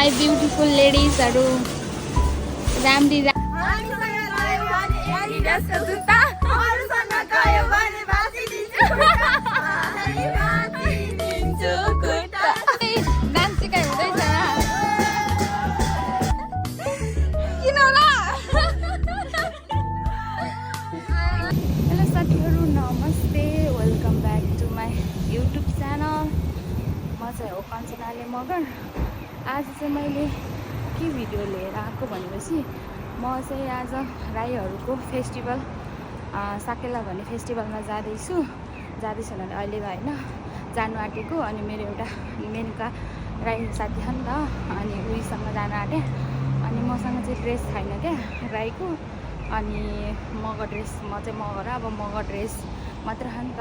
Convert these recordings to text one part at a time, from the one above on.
My beautiful लेडिजहरू राम्री dance सिकाइ हुँदैछ किन होला। हेलो साथीहरू नमस्ते, welcome back to my YouTube channel. म चाहिँ हो कञ्चनाले मगर। आज चाहिँ मैले के भिडियो लिएर आएको भनेपछि म चाहिँ आज राईहरूको फेस्टिभल साकेला भन्ने फेस्टिभलमा जाँदैछु भने अहिले त होइन जानु आँटेको। अनि मेरो एउटा मेनका राई साथी छ नि त, अनि उहीसँग जानु आँटेँ। अनि मसँग चाहिँ ड्रेस छैन क्या राईको, अनि मगर ड्रेस म चाहिँ मगर अब मगर ड्रेस मात्र छ नि त।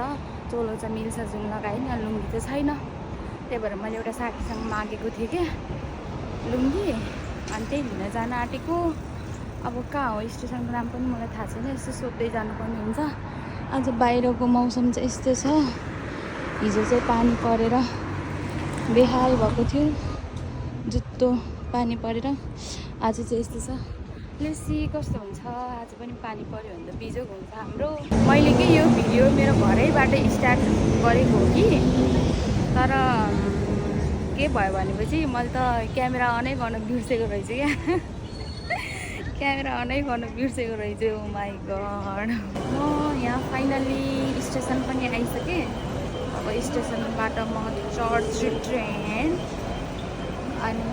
चोलो चाहिँ मिल्छ जुन लगाएँ नि, लुङ्गी चाहिँ छैन। त्यही भएर मैले एउटा साथीसँग मागेको थिएँ क्या लुङ्गी, अनि त्यही लिन जान आँटेको। अब कहाँ हो स्टेसनको नाम पनि मलाई थाहा छैन, यस्तो सोध्दै जानुपर्ने हुन्छ। आज बाहिरको मौसम चाहिँ यस्तो छ, हिजो चाहिँ पानी परेर बेहाल भएको थियो, जुत्तो पानी परेर। आज चाहिँ यस्तो छ। लेसी कस्तो हुन्छ, आज पनि पानी पऱ्यो भने त बिजोग हुन्छ हाम्रो। मैले के यो भिडियो मेरो घरैबाट स्टार्ट गरेको हो कि, तर के भयो भनेपछि मैले त क्यामेरा अनै गर्न बिर्सेको रहेछु क्या क्यामेरा अनै गर्न बिर्सेको रहेछु। ओ माई गड। म यहाँ फाइनल्ली स्टेसन पनि आइसकेँ। अब स्टेसनबाट म चढ्छु ट्रेन। अनि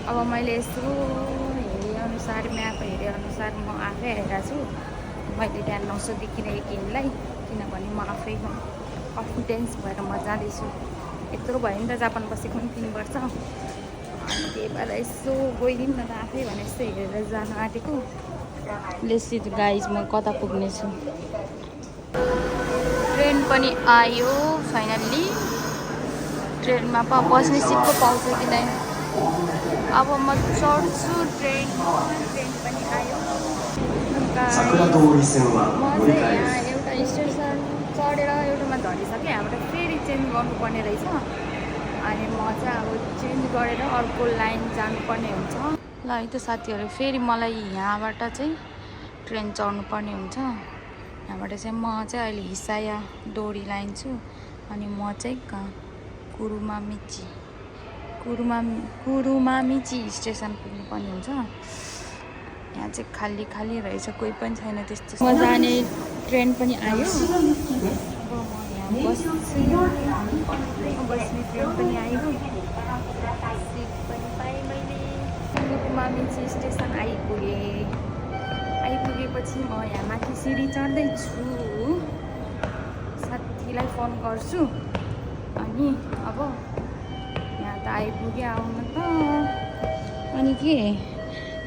अब मैले यसो हेरेअनुसार म्याप हेरेअनुसार म आफै आइरहेको छु। मैले त्यहाँ नसोधिकिन किनलाई, किनभने म आफै कन्फिडेन्स भएर म जाँदैछु। यत्रो भयो नि त जापान बसेको पनि 3 वर्ष। अनि त्यही भएर यसो गइदिउँ न त आफै भने यस्तो हेरेर जान आँटेको। लेसी गाइज म कता पुग्नेछु। ट्रेन पनि आयो फाइनल्ली। ट्रेनमा बस्ने सिट पो पाउँछ कि नै। अब म चढ्छु ट्रेनमा। ट्रेन पनि आयो। म चाहिँ यहाँ एउटा स्टेसन चढेर एउटामा झरिसकेँ। यहाँबाट फेरि चेन्ज गर्नुपर्ने रहेछ। अनि म चाहिँ अब चेन्ज गरेर अर्को लाइन जानुपर्ने हुन्छ। ल है त साथीहरू, फेरि मलाई यहाँबाट चाहिँ ट्रेन चढ्नुपर्ने हुन्छ। यहाँबाट चाहिँ म चाहिँ अहिले हिसाया डोरी लाइन छु। अनि म चाहिँ कहाँ कुरुमामिची स्टेसन पुग्नुपर्ने हुन्छ। यहाँ चाहिँ खाली खाली रहेछ, कोही पनि छैन त्यस्तो। म जाने ट्रेन पनि आयो। अब म यहाँ बस्छु। बस्ने ट्रेन पनि आयो, सिट पनि पाएँ मैले। कुरुमामिची स्टेसन आइपुगेपछि म यहाँ माथि सिडी चढ्दैछु। साथीलाई फोन गर्छु। अनि अब यहाँ त आइपुग्यो, आउनु त। अनि के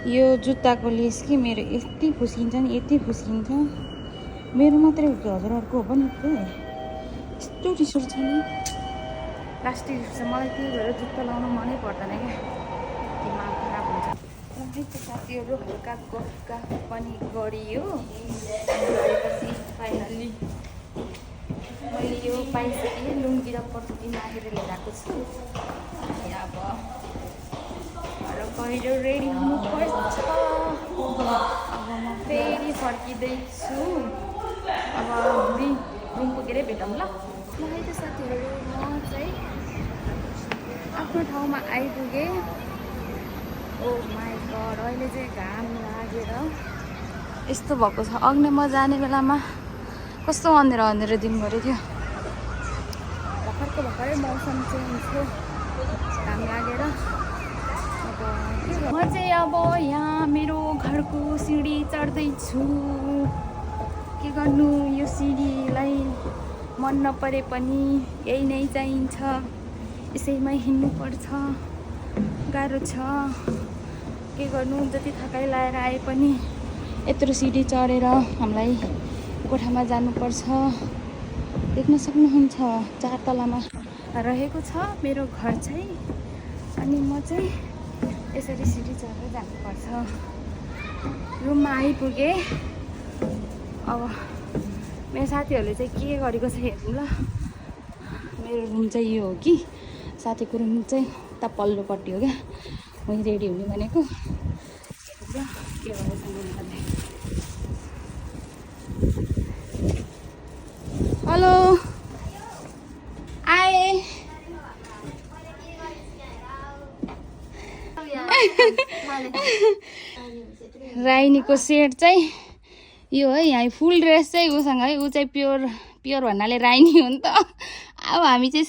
यो जुत्ताको लेस कि मेरो यति खुस्किन्छ नि, यति खुस्किन्छ। मेरो मात्रै हो कि हजुरहरूको हो पनि के यस्तो रिस उठ्छ नि। प्लास्टिक रिस मलाई, त्यही भएर जुत्ता लाउनु मनै पर्दैन क्या, दिमाग खराब हुन्छ। है त साथीहरू, हल्का गफ पनि गरियो। गरेपछि फाइनल्ली मैले यो पाइसकेँ। लुङ्गी र पटुकी मागेर लिएर आएको छु। अब बाहिर रेडी हुनुपर्छ। अब म फेरि फर्किँदैछु। अब रुम पुगेरै भेटौँ ल। है त साथीहरू, म चाहिँ आफ्नो ठाउँमा आइपुगेँ। ओ माई गड, अहिले चाहिँ घाम लागेर यस्तो भएको छ। अग्नि म जाने बेलामा कस्तो अँधेरो दिन गऱ्यो थियो। भर्खरै मौसम चेन्ज थियो, घाम लागेर। म चाहिँ अब यहाँ मेरो घरको सिडी चढ्दैछु। के गर्नु, यो सिडीलाई मन नपरे पनि यही नै चाहिन्छ, यसैमै हिँड्नुपर्छ। गाह्रो छ, के गर्नु। जति थकाइ लाएर आए पनि यत्रो सिडी चढेर हामीलाई कोठामा जानुपर्छ। देख्न सक्नुहुन्छ 4 तलामा रहेको छ मेरो घर चाहिँ। अनि म चाहिँ यसरी सिडी चढेर जानुपर्छ। रुममा आइपुगेँ। अब मेरो साथीहरूले चाहिँ के गरेको छ हेर्नु ल। मेरो रुम चाहिँ यो हो कि, साथीको रुम चाहिँ यता पल्लोपट्टि हो क्या म रेडी हुने भनेको के भएछ। हेलो आए राइनीको सेट चाहिँ यो है। यहाँ फुल ड्रेस चाहिँ उसँग है, ऊ चाहिँ प्योर भन्नाले राइनी हो नि त। अब हामी चाहिँ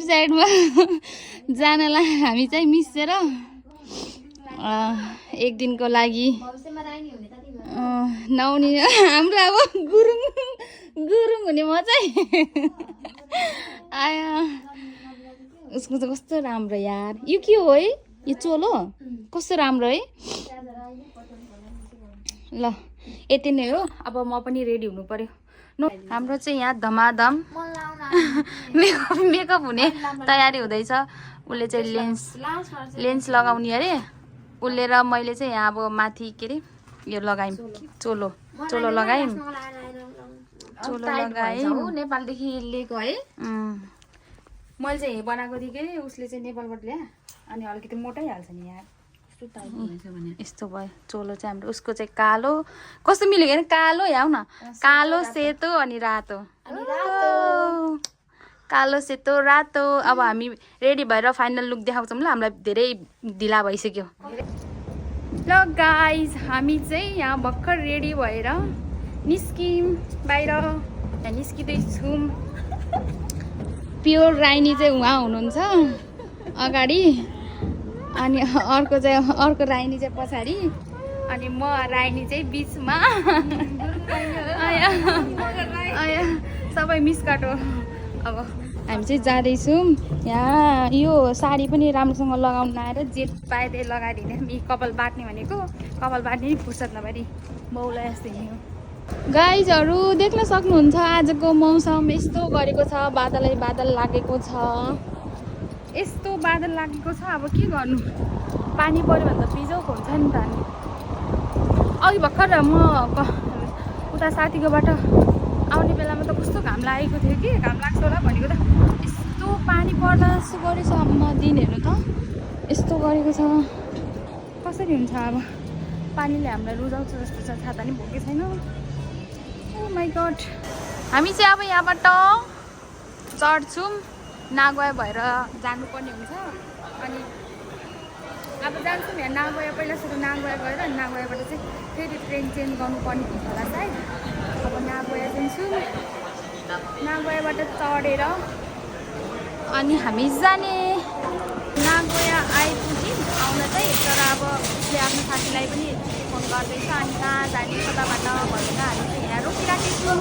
साइडमा जानलाई हामी चाहिँ मिसेर एक दिनको लागि नआउने हाम्रो अब गुरुङ हुने म चाहिँ आया। उसको चाहिँ कस्तो राम्रो यार। यो के हो है? यो चोलो कस्तो राम्रो है। ल यति नै हो। अब म पनि रेडी हुनु पर्यो। हाम्रो चाहिँ यहाँ धमाधम मेकअप हुने तयारी हुँदैछ। उसले चाहिँ लेन्स लगाउने अरे। उसले र मैले चाहिँ यहाँ अब माथि के अरे यो लगायौँ, चोलो लगायौँ। नेपालदेखि लिएको है। मैले चाहिँ बनाएको थिएँ कि उसले चाहिँ नेपालबाट ल्याए अनि अलिकति मोटै हाल्छ नि यार। यस्तो भयो चोलो चाहिँ हाम्रो। उसको चाहिँ कालो कस्तो मिलेको अरे, कालो याउ न, कालो सेतो अनि रातो, कालो सेतो रातो। अब हामी रेडी भएर फाइनल लुक देखाउँछौँ ल। हामीलाई धेरै ढिला भइसक्यो। ल गाइज हामी चाहिँ यहाँ भर्खर रेडी भएर निस्क्यौँ बाहिर। निस्किँदैछौँ। प्योर राइनी चाहिँ उहाँ हुनुहुन्छ अगाडि अनि अर्को राइनी चाहिँ पछाडि अनि म राइनी चाहिँ बिचमा। सबै मिस काटो। अब हामी चाहिँ जाँदैछौँ। यहाँ यो साडी पनि राम्रोसँग लगाउनु नआएर जे पाए त्यही लगाइदिने। हामी कपाल बाट्ने भनेको कपाल बाट्ने फुर्सद नभरि बाउलाई यस्तै हिँड्यो। गाइजहरू देख्न सक्नुहुन्छ आजको मौसम यस्तो गरेको छ। बादल लागेको छ। यस्तो बादल लागेको छ। अब के गर्नु, पानी पऱ्यो भने त बिजोक हुन्छ नि त। अघि भर्खर म उता साथीकोबाट आउने बेलामा त कस्तो घाम लागेको थियो कि घाम लाग्छ होला भनेको त यस्तो पानी पर्दा यस्तो गरेछ। अब दिनहरू त यस्तो गरेको छ। कसरी हुन्छ अब पानीले हामीलाई रुजाउँछ जस्तो छ। छाता नि भोकै छैन। ओ माई गड। हामी चाहिँ अब यहाँबाट चढ्छौँ। नागोया भएर जानुपर्ने हुन्छ अनि अब जान्छौँ यहाँ नागोया। पहिला सुरु नागोया गएर अनि नागोयाबाट चाहिँ फेरि ट्रेन चेन्ज गर्नुपर्ने हुन्छ होला सायद। अब नागोया जान्छौँ। नागोयाबाट चढेर अनि हामी जाने। नागोया आइपुग्यौँ आउन चाहिँ, तर अब उसले आफ्नो साथीलाई पनि फोन गर्दैछ अनि कहाँ जाने कताबाट भनेर हामी चाहिँ यहाँ रोकिराखेको छौँ।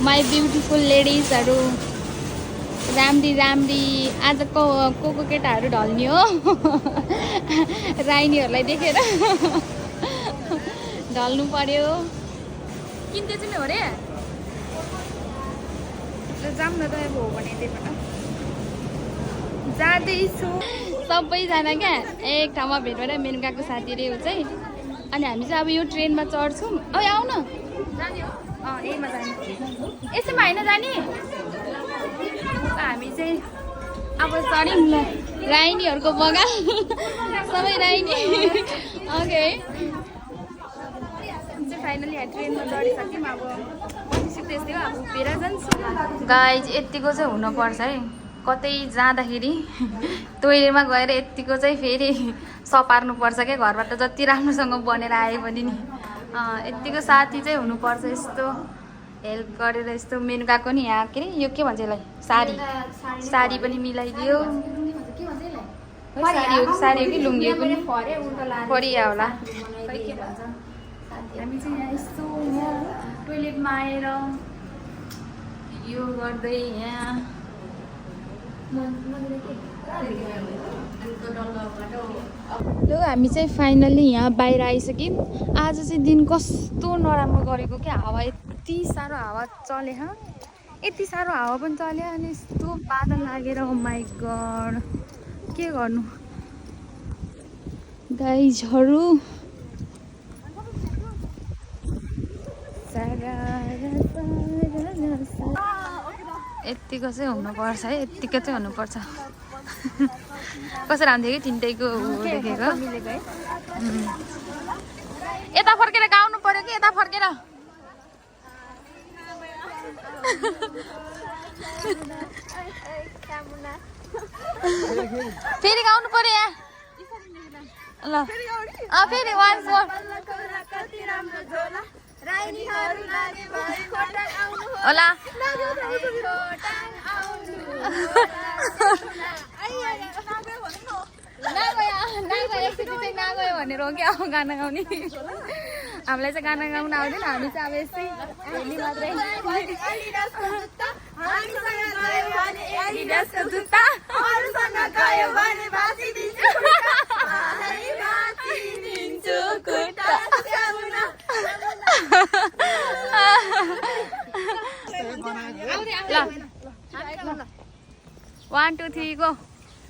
माई ब्युटिफुल लेडिजहरू राम्री आज को केटाहरू ढल्ने हो राइनीहरूलाई देखेर ढल्नु पर्यो। किन्दै चाहिँ हो रे। जाऊँ न त अब हो भने त्यहीबाट जाँदैछु। सबैजना क्या एक ठाउँमा भेट भएर मेनुकाको साथी रे ऊ चाहिँ। अनि हामी चाहिँ अब यो ट्रेनमा चढ्छौँ। अब आऊ न जाने हो। यहीमा जाने। यसैमा होइन जाने। हामी चाहिँ अब चढ्यौँ ल। राइनीहरूको बगान सबै राइनी। ओके चाहिँ फाइनली यहाँ ट्रेनमा चढिसक्यौँ। अब बसिसक्यो यस्तै हो। अब उभिएर जान्छु। गाइज यतिको चाहिँ हुनुपर्छ है। कतै जाँदाखेरि टोइलेटमा गएर यतिको चाहिँ फेरि सपार्नुपर्छ क्या। घरबाट जति राम्रोसँग बनेर आए पनि नि यतिको साथी चाहिँ हुनुपर्छ। यस्तो हेल्प गरेर यस्तो मेनुकाको नि यहाँ के अरे यो के भन्छ यसलाई, साडी पनि मिलाइदियो। साडी हो कि लुङ्गी पनि फरिया होला खै के भन्छ। हामी चाहिँ यहाँ यस्तो टोइलेटमा आएर यो गर्दै यहाँ ल हामी चाहिँ फाइनल्ली यहाँ बाहिर आइसक्यौँ। आज चाहिँ दिन कस्तो नराम्रो गरेको क्या। हावा यति साह्रो हावा चले यति साह्रो हावा पनि चल्यो अनि यस्तो बादल लागेर। ओ माई गड के गर्नु गाइजहरू। यतिको चाहिँ हुनुपर्छ है, यतिको चाहिँ हुनुपर्छ। कसरी हान्थ्यो कि तिनटैको देखेको। यता फर्केर गाउनु पर्यो कि यता फर्केर। फेरि गाउनु पर्यो यहाँ ल। फेरि वान फोर होला। एकचोटि चाहिँ नगयो भनेर हो क्या गाना गाउने। हामीलाई चाहिँ गाना गाउन आउँदैन, हामी चाहिँ अब यस्तै हेर्ने मात्रै। ल 1 2 3 गो।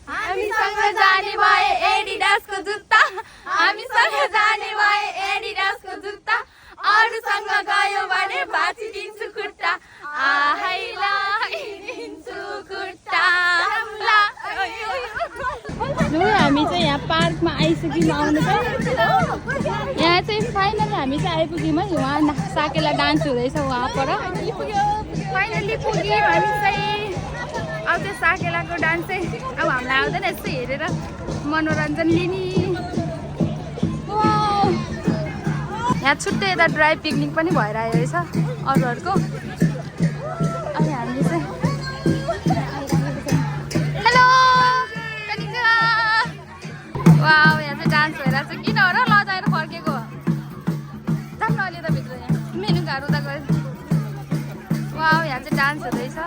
हामीसँग जाने भए एडिडासको जुत्ता, हामीसँग जाने भए एडिडासको जुत्ता, अरूसँग गयो भने भाँचिदिन्छु खुट्टा, आहाइला दिन्छु खुट्टा। हामी चाहिँ यहाँ पार्कमा आइसक्यौँ। आउनु चाहिँ यहाँ चाहिँ फाइनल हामी चाहिँ आइपुग्यौँ है। उहाँ साकेला डान्स हुँदैछ उहाँ पर। फाइनली पुग्यौँ हामी चाहिँ। अब त्यो साकेलाको डान्स चाहिँ अब हामीलाई आउँदैन, यस्तो हेरेर मनोरञ्जन लिने। यहाँ छुट्टै यता ड्राई पिकनिक पनि भएर आयो रहेछ अरूहरूको। अनि हामीले चाहिँ हेलो वाउ, यहाँ चाहिँ डान्स भइरहेको छ। किन हो र लजाएर फर्केको? जाऊँ न अहिले त भित्र, यहाँ मेनुकाहरू उता गयो। वाउ, यहाँ चाहिँ डान्स हुँदैछ।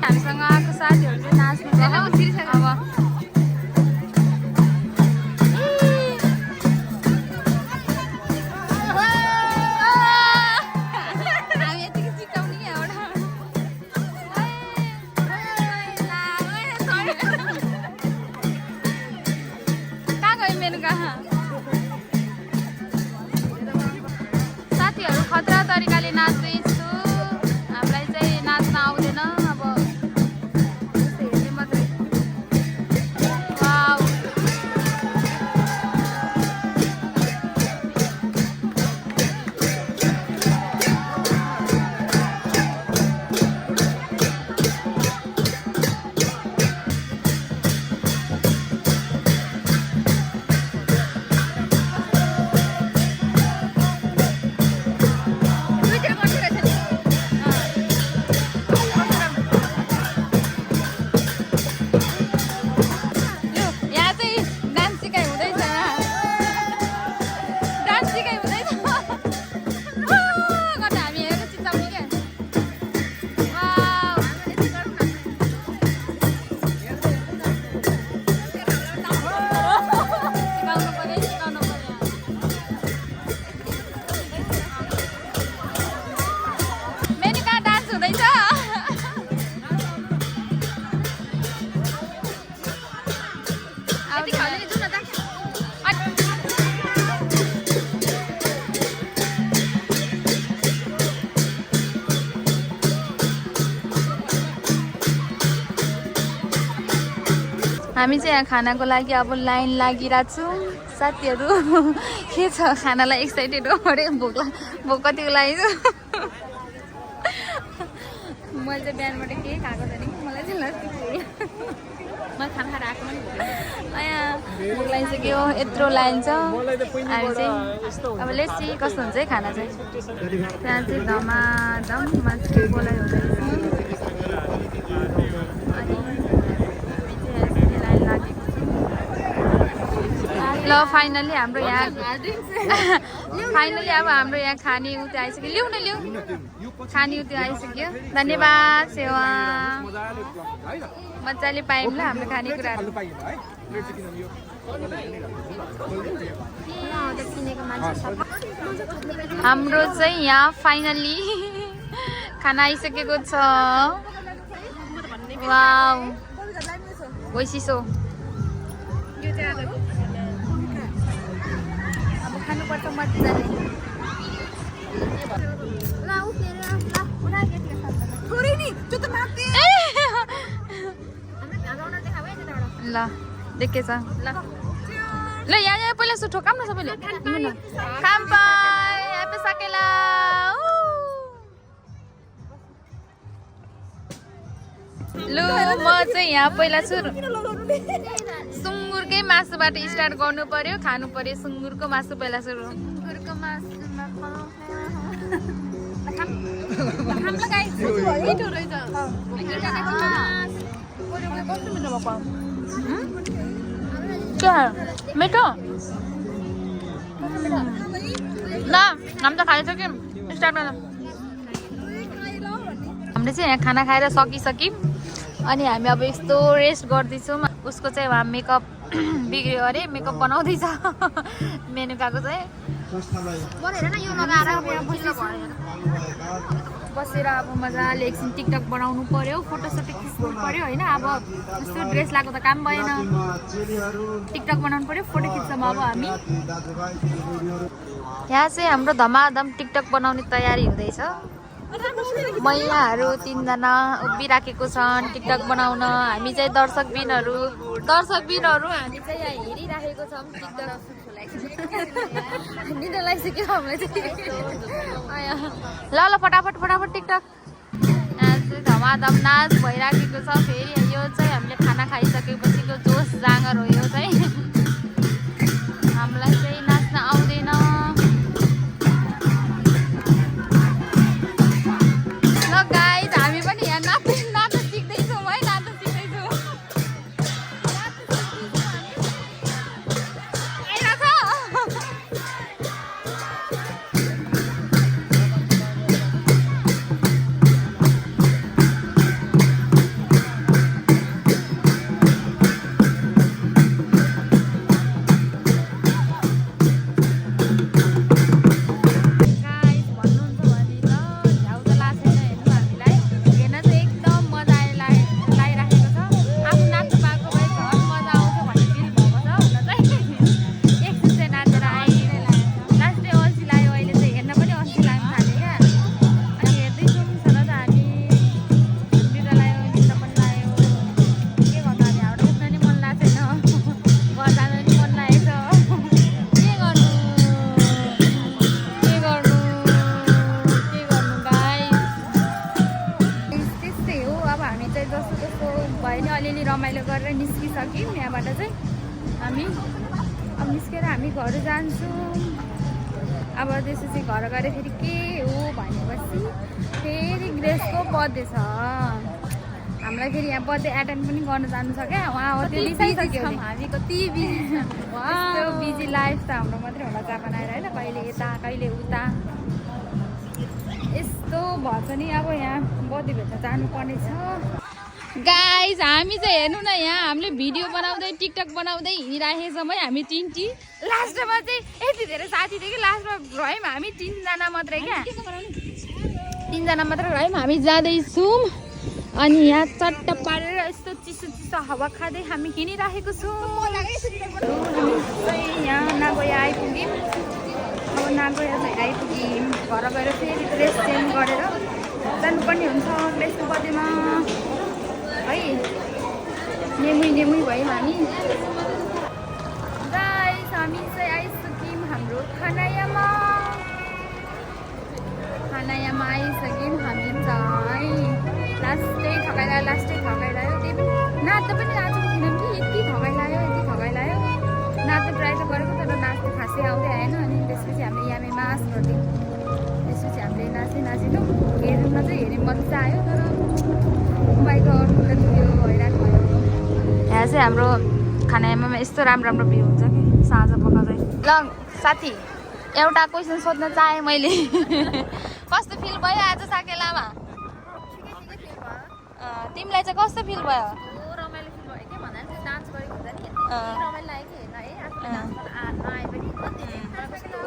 हामीसँग आएको साथीहरू चाहिँ नाच्नु अब हामी यतिकै चिकाउने कि एउटा। कहाँ गयो मेनुका? साथीहरू खतरा तरिकाले नाच्दैछु। हामीलाई चाहिँ नाच्न आउँदैन। अब हामी चाहिँ यहाँ खानाको लागि अब लाइन लागिरहेको छौँ। साथीहरू के छ, खानालाई एक्साइटेड हो अरे। भोक कतिको लागेको छु। मैले चाहिँ बिहानबाट केही खाएको छैन कि, मलाई चाहिँ लास्टै मैले खाना खाएर आएको पनि यहाँ भोक लागिसक्यो। यत्रो लाइन छ। हामी चाहिँ अब लेसी कस्तो हुन्छ है खाना चाहिँ। त्यहाँ चाहिँ धमाधम मान्छे बोलाइ हुँदैछ। ल फाइनली हाम्रो यहाँ अब हाम्रो यहाँ खाने उति आइसक्यो। लिउ न लिउ, खाने उति आइसक्यो। धन्यवाद सेवा, मजाले पायौँ ल हाम्रो खानेकुराहरू। हाम्रो चाहिँ यहाँ फाइनली खाना आइसकेको छ। वाउ, ओइसिसो। अब खानुपर्छ मजाले। ल देखेछ ल ल यहाँ पहिला सुठो काम न सबैले खाम्पाई ह्यापी साकेला लु म चाहिँ यहाँ पहिला सुँगुरकै मासुबाट स्टार्ट गर्नु पर्यो खानु पर्यो सुँगुरको मासु पहिला सुरु मिठो ल हामी त खाइसक्यौँ स्टार्ट गर्नु हामीले चाहिँ यहाँ खाना खाएर सकिसक्यौँ अनि हामी अब यस्तो रेस्ट गर्दैछौँ उसको चाहिँ वहाँ मेकअप बिग्रियो अरे मेकअप बनाउँदैछ मेनुकाको चाहिँ बसेर अब मजाले एकछिन टिकटक बनाउनु पर्यो फोटोसोटो खिच्नु पर्यो होइन अब यस्तो ड्रेस लगाएको त काम भएन टिकटक बनाउनु पर्यो फोटो खिच्छौँ अब हामी यहाँ चाहिँ हाम्रो धमाधम टिकटक बनाउने तयारी हुँदैछ महिलाहरू 3 जना उभिराखेको छन् टिकटक बनाउन हामी चाहिँ दर्शकबिनहरू हामी चाहिँ यहाँ हेरिराखेको छौँ टिकटक निद्रा लागिसक्यो हामीलाई चाहिँ ल फटाफट टिकटक यहाँ चाहिँ धमाधम नाच भइराखेको छ फेरि यो चाहिँ हामीले खाना खाइसकेपछिको जोस जाँगर हो यो चाहिँ हामीलाई चाहिँ नाच्न आउँदैन रमाइलो गरेर निस्किसक्यौँ यहाँबाट चाहिँ हामी अब निस्केर हामी घर जान्छौँ अब त्यसपछि घर गएर फेरि के हो भनेपछि फेरि ग्रेसको बर्थडे छ हामीलाई फेरि यहाँ बर्थडे एटेन्ड पनि गर्न जानु छ क्या उहाँ हो त्यो बिजिसक्यो हामी कति बिजी लाइफ त हाम्रो मात्रै होला जापान आएर होइन कहिले यता कहिले उता यस्तो भन्छ नि अब यहाँ बर्थडे भेट्न जानुपर्ने छ गाइज हामी चाहिँ हेर्नु न यहाँ हामीले भिडियो बनाउँदै टिकटक बनाउँदै हिँडिराखेको छौँ है हामी तिनटी लास्टमा चाहिँ यति धेरै साथी थियो कि लास्टमा रह्यौँ हामी 3 जना मात्रै क्या 3 जना मात्रै रह्यौँ हामी जाँदैछौँ अनि यहाँ चट्ट पारेर यस्तो चिसो चिसो हावा खाँदै हामी हिँडिराखेको छौँ यहाँ नागोया आइपुग्यौँ अब नागोया चाहिँ आइपुग्यौँ घर गएर फेरि ड्रेस चेन्ज गरेर जानुपर्ने हुन्छ ड्रेसको बर्थडेमा है नेमुई भयौँ हामी गाइस हामी चाहिँ आइसक्यौँ हाम्रो खानायामा आइसक्यौँ हामी चाहिँ लास्टै थकाइलायो त्यही पनि नाच्दा पनि नाचेको थिएनौँ कि यति थकाइलायो नाच्नु ट्राई त गरेको तर नाच्नु खासै आउँदै आएन अनि त्यसपछि हामीले यामे मास गर्थ्यौँ त्यसपछि हामीले नाचिनौँ हेर्नुमा चाहिँ हेऱ्यौँ मजा आयो तर यहाँ चाहिँ हाम्रो खानामा यस्तो राम्रो भ्यू हुन्छ कि साँझ पख चाहिँ ल साथी एउटा क्वेसन सोध्न चाहेँ मैले कस्तो फिल भयो आज साकेलामा तिमीलाई चाहिँ कस्तो फिल भयो रमाइलो फिल भयो के भन्दा चाहिँ डान्स गरेको हुँदा नि रमाइलो लाग्यो कि हेर्न है आफूले डान्स आए पनि कस्तो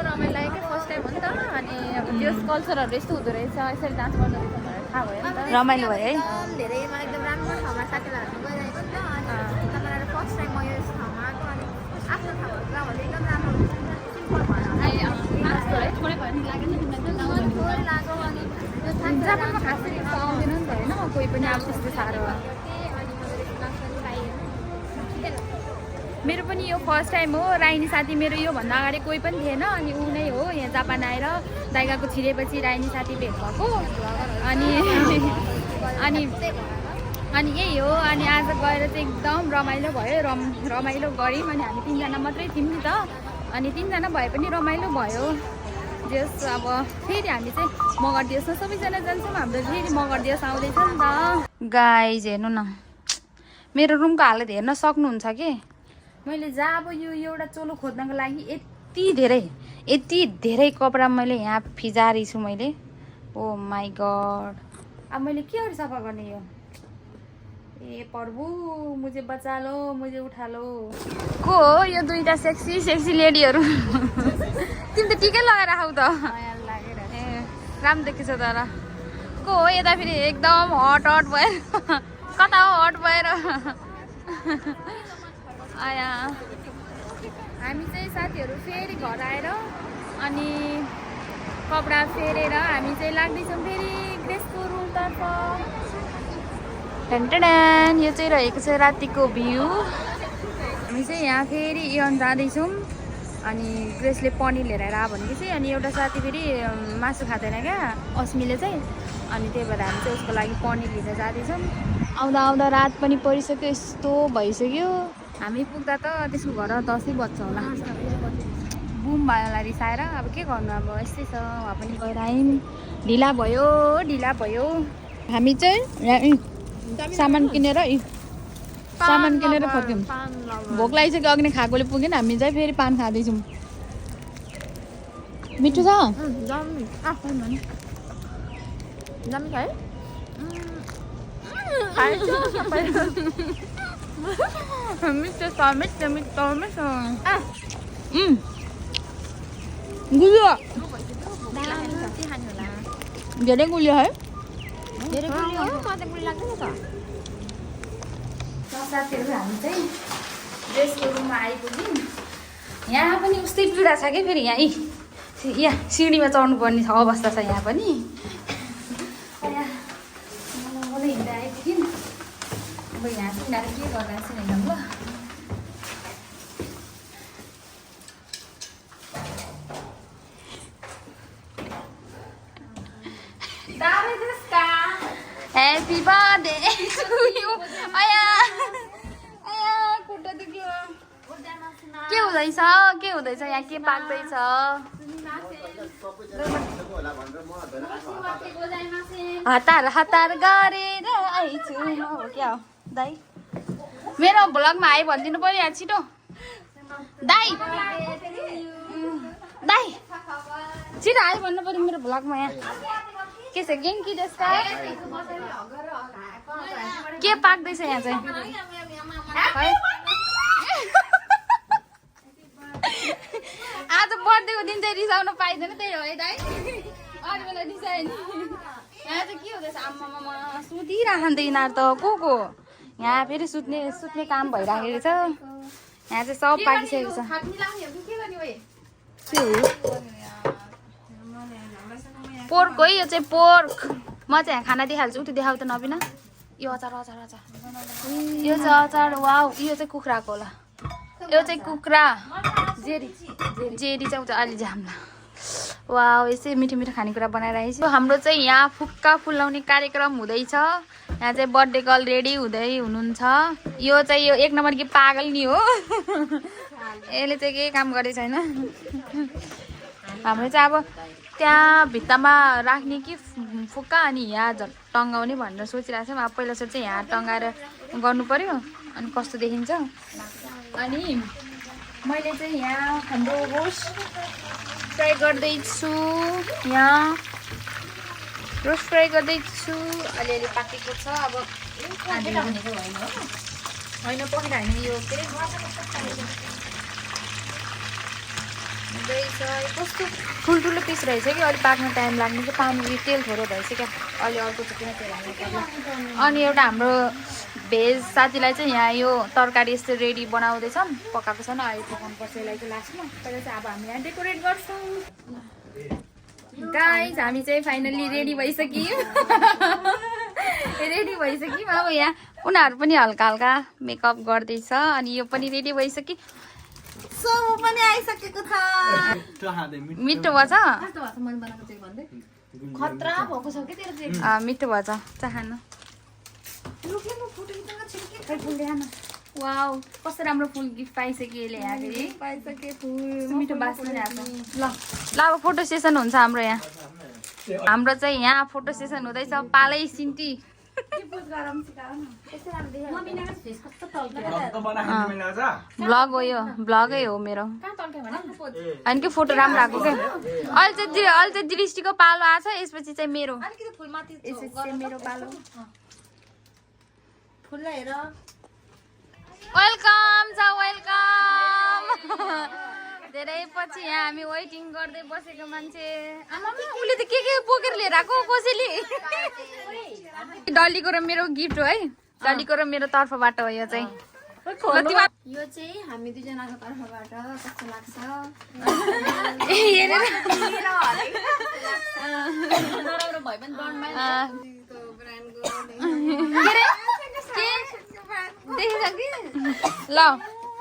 रमाइलो लाग्यो कि फर्स्ट टाइम हो नि त अनि अब त्यो कल्चरहरू यस्तो हुँदो रहेछ यसरी डान्स गर्नु रहेछ भनेर थाहा भयो नि त रमाइलो भयो है धेरै एकदम राम्रो ठाउँमा साकेलाहरू गइरहेको नि त अनि तपाईँलाई फर्स्ट टाइम म यो ठाउँमा आएको अनि आफ्नो ठाउँमा गाउँहरू एकदम राम्रो थोरै भयो नि लाग्यो नि थोरै लाग्यो अनि जापानमा खासरी अब त्यस्तो साह्रो मेरो पनि यो फर्स्ट टाइम हो राइनी साथी मेरो योभन्दा अगाडि कोही पनि थिएन अनि ऊ नै हो यहाँ जापान आएर दाइगाको छिरेपछि राइनी साथी भेट भएको अनि अनि यही हो अनि आज गएर चाहिँ एकदम रमाइलो भयो रमाइलो गऱ्यौँ अनि हामी 3 जना मात्रै थियौँ नि त अनि 3 जना भए पनि रमाइलो भयो जस अब फेरि हामी चाहिँ मगर दिवसमा सबैजना जान्छौँ हाम्रो फेरि मगर दिवस आउँदैछ नि त गाइज हेर्नु न मेरो रुमको हालत हेर्न सक्नुहुन्छ कि मैले जहाँ अब यो एउटा चोलो खोज्नको लागि यति धेरै कपडा मैले यहाँ फिजारी छु मैले ओ माई गड अब मैले के गरी सफा गर्ने यो ए प्रभु मुझे बचा लो मुझे उठा लो को हो यो दुईटा सेक्सी लेडीहरू तिमी त टिकै लगाएर आऊ त ए राम्रो देखेछ तर को हो यता फेरि एकदम हट भएर कता हो हट भएर आया हामी चाहिँ साथीहरू फेरि घर आएर अनि कपडा फेरेर हामी चाहिँ लाग्दैछौँ फेरि ग्रेसको रुमतर्फ टेन्टेन यो चाहिँ रहेको छ रातिको भ्यू हामी चाहिँ यहाँ फेरि इयन जाँदैछौँ अनि ग्रेसले पनिर लिएर आएर भनेको चाहिँ अनि एउटा साथी फेरि मासु खाँदैन क्या अस्मीले चाहिँ अनि त्यही भएर हामी चाहिँ उसको लागि पनिर लिएर जाँदैछौँ आउँदा रात पनि परिसक्यो यस्तो भइसक्यो हामी पुग्दा त त्यसको घर 10 बज्छ होला बुम भयो होला रिसाएर अब के गर्नु अब यस्तै छ उहाँ पनि गएर आयौँ ढिला भयो हामी चाहिँ सामान किनेर फर्क्यौँ भोक लागिसक्यो अघि खाएकोले पुगेन हामी चाहिँ फेरि पान खाँदैछौँ मिठो छ गुलियो धेरै गुलियो है साथीहरू हामी चाहिँ ड्रेसको रुममा आइपुग्यौँ यहाँ पनि उस्तै पीडा छ कि फेरि यहाँ सिँढीमा चढ्नु पर्ने छ अवस्था छ यहाँ पनि मलाई हिँड्दा आइपुग्यौँ अब यहाँ चाहिँ यिनीहरू के गर्दा चाहिँ हेर्नु ल Happy birthday to you. आया खुट्टा दुख्यो के हुँदैछ यहाँ के पाक्दैछ हतार गरेर आइछु म क्या हो दाइ मेरो भ्लगमा आइ भनिदिनु पर्यो यहाँ छिटो दाइ छिटो आइ भन्नु पर्यो मेरो भ्लगमा यहाँ के छ गेङ्की देशका के पाक्दैछ यहाँ चाहिँ आज बर्थडेको दिन चाहिँ रिसाउन पाइँदैन त्यही हो है दाइ अरू बेला रिसायो नि यहाँ चाहिँ के हुँदैछ आम्मामा सुतिरहन्छ यिनीहरू त को यहाँ फेरि सुत्ने काम भइराखेको छ यहाँ चाहिँ सब पाकिसकेको छ पोर्क हो यो चाहिँ पोर्क म चाहिँ यहाँ खाना देखाल्छु त्यो देखाउ त नबिना यो अचार यो चाहिँ अचार वाउ यो चाहिँ कुखुराको होला यो चाहिँ कुखुरा जेरी चाहिँ अलि जाम्ला वाउ यसै मिठो खानेकुरा बनाएर आइस हाम्रो चाहिँ यहाँ फुक्का फुलाउने कार्यक्रम हुँदैछ यहाँ चाहिँ बर्थडे गर्ल रेडी हुनुहुन्छ यो चाहिँ यो 1 नम्बर कि पागल नि हो यसले चाहिँ केही काम गरेको छैन हाम्रो चाहिँ अब त्यहाँ भित्तामा राख्ने कि फुक्का अनि यहाँ टङ्गाउने भनेर सोचिरहेको छौँ अब पहिला चाहिँ यहाँ टङ्गाएर गर्नु पर्यो अनि कस्तो देखिन्छ अनि मैले चाहिँ यहाँ हाम्रो रोस्ट फ्राई गर्दैछु अलिअलि पाकेको छ अब होइन पकेट हाल्ने यो के अरे कस्तो ठुल्ठुलो पिस रहेछ कि अलिक पाक्न टाइम लाग्ने कि पानी तेल थोरै भएछ क्या अलि अर्को चाहिँ किन तेल हाल्नु पर्ला अनि एउटा हाम्रो भेज साथीलाई चाहिँ यहाँ यो तरकारी यस्तो रेडी बनाउँदैछौँ पकाएको छैन अहिले पकाउनु पर्छ यसलाई चाहिँ लास्टमा पहिला चाहिँ अब हामी यहाँ डेकोरेट गर्छौँ गाइज हामी चाहिँ फाइनल्ली रेडी भइसक्यौँ रेडी भइसक्यो अब यहाँ उनीहरू पनि हल्का हल्का मेकअप गर्दैछ अनि यो पनि रेडी भइसक्यो पनि आइसकेको छ मिठो भएछ खतरा भएको छ कि तेरो मिठो भएछ चाहनु वाउ कस्तो राम्रो फुल गिफ्ट पाइसक्यो यसले यहाँ फेरि पाइसके फुल मिठो बाँच्नु नि आएको ल ल अब फोटो सेसन हुन्छ हाम्रो यहाँ हाम्रो चाहिँ यहाँ फोटो सेसन हुँदैछ पालै सिन्टी ब्लग हो यो ब्लगै हो मेरो अनि के फोटो राम्रो आएको क्या अहिले चाहिँ दृष्टिको पालो आएको छ यसपछि चाहिँ मेरो मेरो पालो वेलकम छ वेलकम धेरै पछि यहाँ हामी वेटिङ गर्दै बसेको मान्छे आमा उसले त के बोकेर लिएर आएको कसैले डल्लीको र मेरो गिफ्ट हो है डल्लीको र मेरो तर्फबाट हो यो चाहिँ यो चाहिँ हामी दुईजनाको तर्फबाट कस्तो लाग्छ नराम्रो भए पनि ल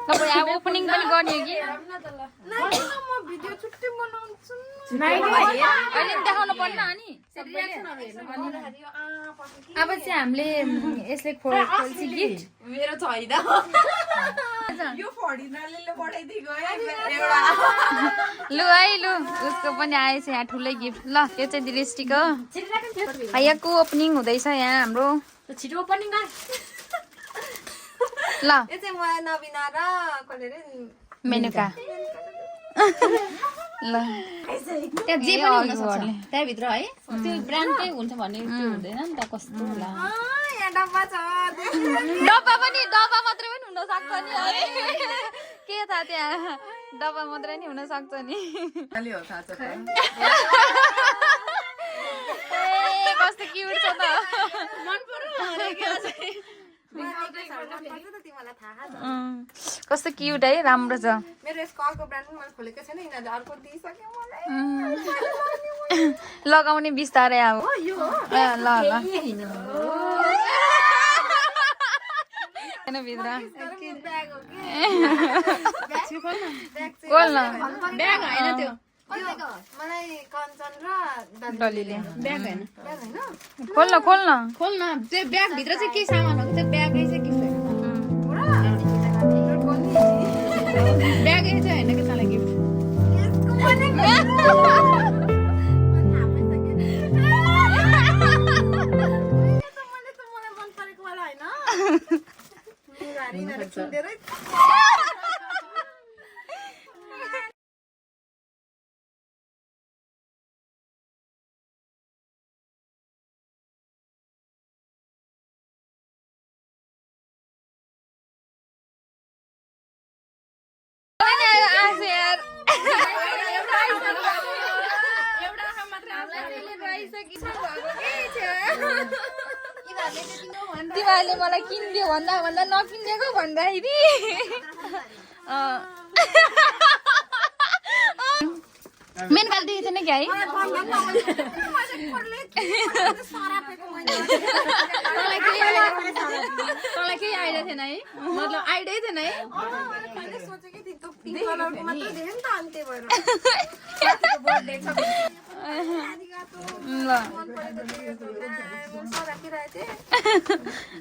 अब ओपनिङ पनि गर्ने हो कि अहिले देखाउनु पर्छ अनि अब चाहिँ हामीले यसले खोल्छ गिफ्ट मेरो छैन लु है लु उसको पनि आएछ यहाँ ठुलै गिफ्ट ल यो चाहिँ दृष्टिको यहाँको ओपनिङ हुँदैछ यहाँ हाम्रो छिटो ओपनिङ ल यो चाहिँ मलाई नबिना र मेनुका ल त्यहाँ जे पनि हुन सक्छ त्यहाँभित्र है त्यो ब्रान्डकै हुन्छ भन्ने त्यो हुँदैन नि त कस्तो होला डब्बा मात्रै पनि हुन सक्छ नि है के थाहा त्यहाँ डब्बा मात्रै नि हुन सक्छ नि कस्तो क्युट छ त मन पर्यो कस्तो क्युट है राम्रो छ मेरो यसको अर्को ब्रान्ड पनि मैले खोलेको छैन यिनीहरूले अर्को दिइसक्यो मलाई लगाउने बिस्तारै अब ल भित्र खोल्न ब्याग होइन त्यो मलाई कञ्चन र डलीले ब्याग होइन खोल्न खोल्न त्यो ब्याग भित्र चाहिँ के सामान हो त्यो ब्यागै चाहिँ गिफ्ट ब्यागै चाहिँ होइन कि तँलाई गिफ्ट तिमीहरूले मलाई किनिदियो भन्दा नकिनिदिएको भन्दाखेरि मेन गाली देखेको थिएन क्या है तँलाई केही आइडिया थिएन है मतलब आइडिया थिएन है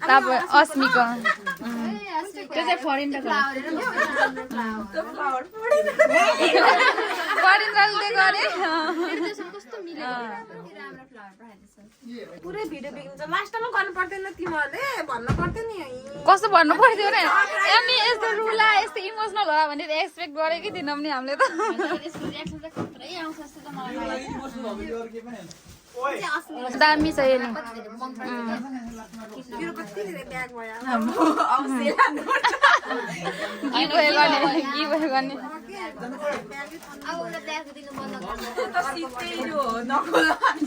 अब अस्मीको त्यो चाहिँ फरेन पुरै भिडियो बिग्रिन्छ लास्टमा गर्नु पर्दैन तिमीहरूले भन्नु पर्दैन नि कस्तो भन्नु पर्थ्यो नि अनि यस्तो रुला यस्तो इमोसनल होला भनेर एक्सपेक्ट गरेकै थिएनौँ नि हामीले त दामी छ यो नि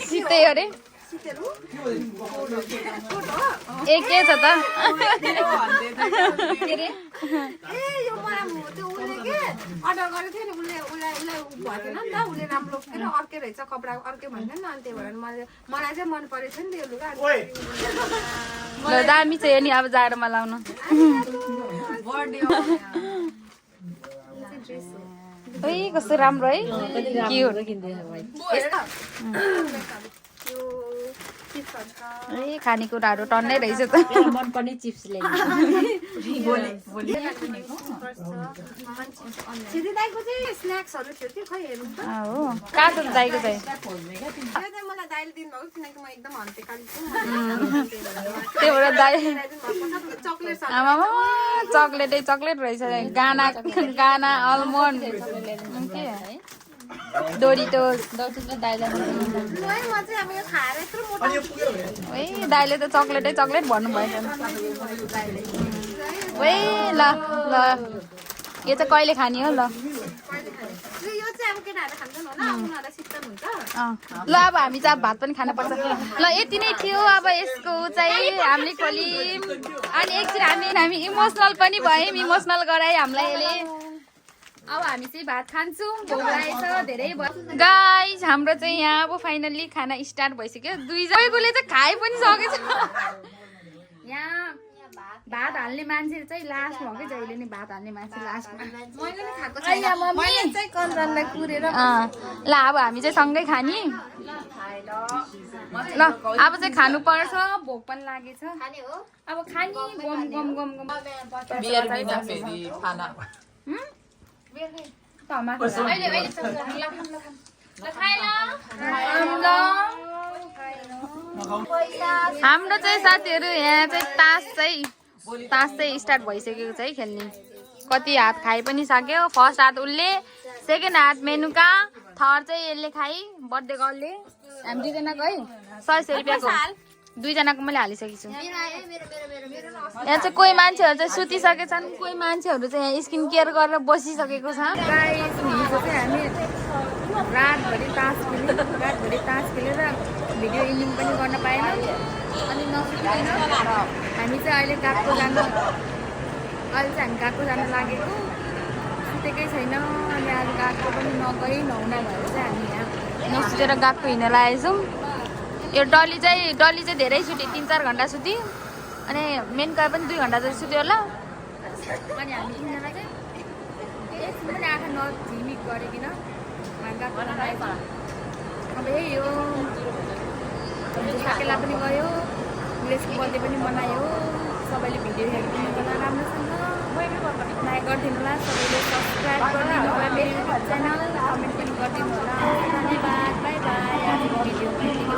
सितै अरे ए के छ त अर्डर गरेको थियो नि उसलाई भएको थिएन नि त उसले राम्रो अर्कै रहेछ कपडा अर्कै भन्दैन नि अनि त्यही भएर मलाई चाहिँ मन परेको थियो नि त्यो लुगा ल दामी छ नि अब जाडोमा लाउन ओइ कस्तो राम्रो है क्युट ए खानेकुराहरू टन्नै रहेछ त मनपर्ने चिप्स दाइको चाहिँ स्न्याक्सहरू थियो कि खै हेर्नु त हो कहाँ छ दाइको चाहिँ मलाई दाइले दिनुभएको किनकि म एकदम हन्ते काली छु त्यही भएर दाइ चक्लेट आमामा चक्लेटै चक्लेट रहेछ गाना गाना अलमोन्ड के डोरिटोस दाइलाई म चाहिँ अब यो खाएर यत्रो मोटो ए दाइले त चक्लेटै चक्लेट भन्नुभएछ ओइ ल ल यो चाहिँ कहिले खाने हो ल यो चाहिँ अब केटाहरूले खान्छन् होला उनीहरूलाई शीतल हुन्छ ल अब हामी चाहिँ अब भात पनि खानुपर्छ ल यति नै थियो अब यसको चाहिँ हामीले खोल्यौँ अनि एकछिन हामी इमोसनल पनि भयौँ इमोसनल गरायो हामीलाई यसले अब हामी चाहिँ भात खान्छौँ भोक लागेछ धेरै भयो गाइस हाम्रो चाहिँ यहाँ अब फाइनल्ली खाना स्टार्ट भइसक्यो दुईजनाले चाहिँ खाइ पनि सकेछ यहाँ भात हाल्ने मान्छे चाहिँ लास्टमा हो कि जहिले नि भात हाल्ने मान्छे लास्टमा मैले पनि खाएको छैन मैले चाहिँ कन्जनलाई कुरेर ल अब हामी चाहिँ सँगै खाने ल अब चाहिँ खानु पर्छ भोक पनि लागेछ अब खाने गम गम गम गम हाम्रो चाहिँ साथीहरू यहाँ चाहिँ तास चाहिँ स्टार्ट भइसकेको छ है खेल्ने कति हात खाइ पनि सक्यो फर्स्ट हात उसले सेकेन्ड हात मेनुका थर्ड चाहिँ यसले खाइ बर्थडे गर्लले हामी दुईजनाको है 100 रुपियाँको दुईजनाको मैले हालिसकेको छु यहाँ चाहिँ कोही मान्छेहरू चाहिँ सुतिसकेछन् कोही मान्छेहरू चाहिँ यहाँ स्किन केयर गरेर बसिसकेको छ हिजो चाहिँ हामी रातभरि तास खेलेर भिडियो एडिटिङ पनि गर्न पाएन अनि नसुतिकन हामी चाहिँ अहिले गएको जान लागेको सुतेकै छैन अनि आज गएको पनि नगई नहुना भएर चाहिँ हामी यहाँ नसुतेर गएको हिँड्न लागेछौँ यो डली चाहिँ धेरै सुत्यो 3-4 घन्टा सुत्यो अनि मेनका पनि 2 घन्टा जति सुत्यो होला अनि हामी तिनजना चाहिँ एकछिन पनि आँखा नझिमिक गरिकन अब यही हो साकेला पनि गयो विलेजको बर्थडे पनि मनायो सबैले भिडियो हेरिदिनु होला राम्रोसँग लाइक गरिदिनु होला सबैले सब्सक्राइब गरिदिनु होला मेरो युट्युब च्यानल कमेन्ट पनि गरिदिनु होला धन्यवाद बाई बाई।